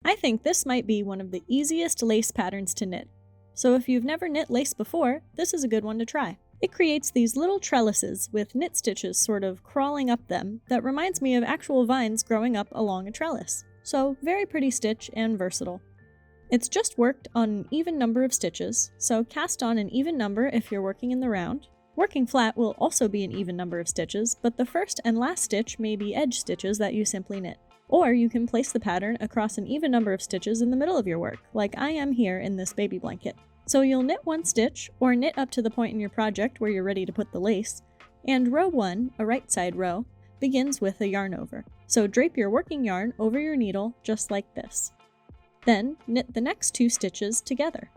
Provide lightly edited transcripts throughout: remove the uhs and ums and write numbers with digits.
I think this might be one of the easiest lace patterns to knit. So if you've never knit lace before, this is a good one to try. It creates these little trellises with knit stitches sort of crawling up them that reminds me of actual vines growing up along a trellis. So very pretty stitch and versatile. It's just worked on an even number of stitches, so cast on an even number if you're working in the round. Working flat will also be an even number of stitches, but the first and last stitch may be edge stitches that you simply knit. Or you can place the pattern across an even number of stitches in the middle of your work, like I am here in this baby blanket. So you'll knit one stitch, or knit up to the point in your project where you're ready to put the lace, and row 1, a right side row, begins with a yarn over. So drape your working yarn over your needle just like this. Then knit the next 2 stitches together.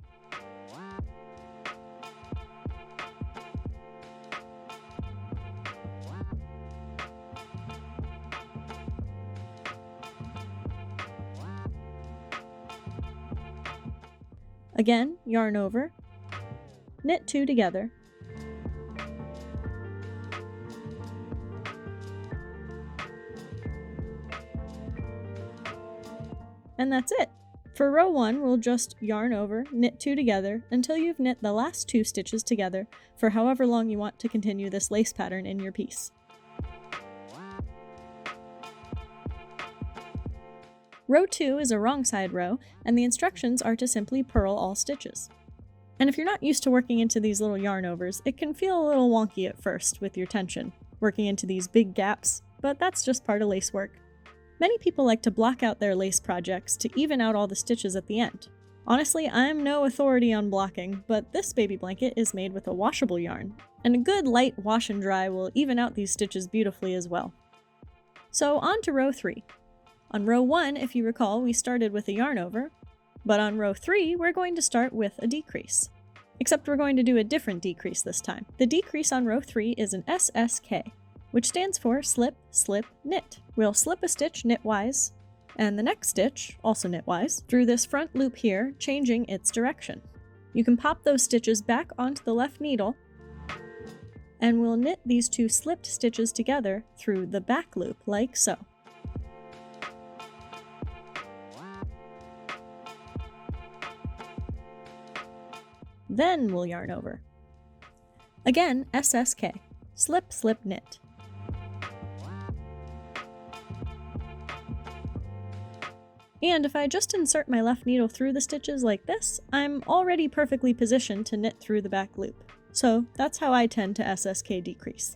Again, yarn over, knit 2 together, and that's it. For row 1, we'll just yarn over, knit 2 together until you've knit the last 2 stitches together for however long you want to continue this lace pattern in your piece. Row 2 is a wrong side row, and the instructions are to simply purl all stitches. And if you're not used to working into these little yarn overs, it can feel a little wonky at first with your tension, working into these big gaps, but that's just part of lace work. Many people like to block out their lace projects to even out all the stitches at the end. Honestly, I'm no authority on blocking, but this baby blanket is made with a washable yarn, and a good light wash and dry will even out these stitches beautifully as well. So on to row 3. On row 1, if you recall, we started with a yarn over, but on row 3, we're going to start with a decrease. Except we're going to do a different decrease this time. The decrease on row 3 is an SSK, which stands for slip, slip, knit. We'll slip a stitch knitwise, and the next stitch, also knitwise, through this front loop here, changing its direction. You can pop those stitches back onto the left needle, and we'll knit these 2 slipped stitches together through the back loop, like so. Then we'll yarn over. Again, SSK, slip, slip, knit. And if I just insert my left needle through the stitches like this, I'm already perfectly positioned to knit through the back loop. So that's how I tend to SSK decrease.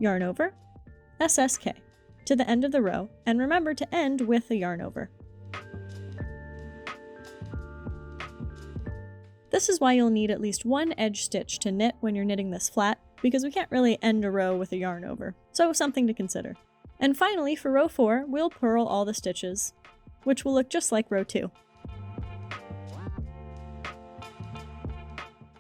Yarn over, SSK, to the end of the row, and remember to end with a yarn over. This is why you'll need at least 1 edge stitch to knit when you're knitting this flat, because we can't really end a row with a yarn over, so something to consider. And finally, for row 4, we'll purl all the stitches, which will look just like row 2.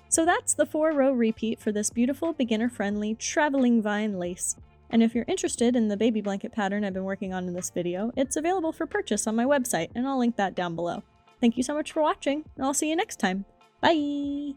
So that's the 4-row repeat for this beautiful, beginner-friendly, traveling vine lace. And if you're interested in the baby blanket pattern I've been working on in this video, it's available for purchase on my website, and I'll link that down below. Thank you so much for watching, and I'll see you next time. Bye!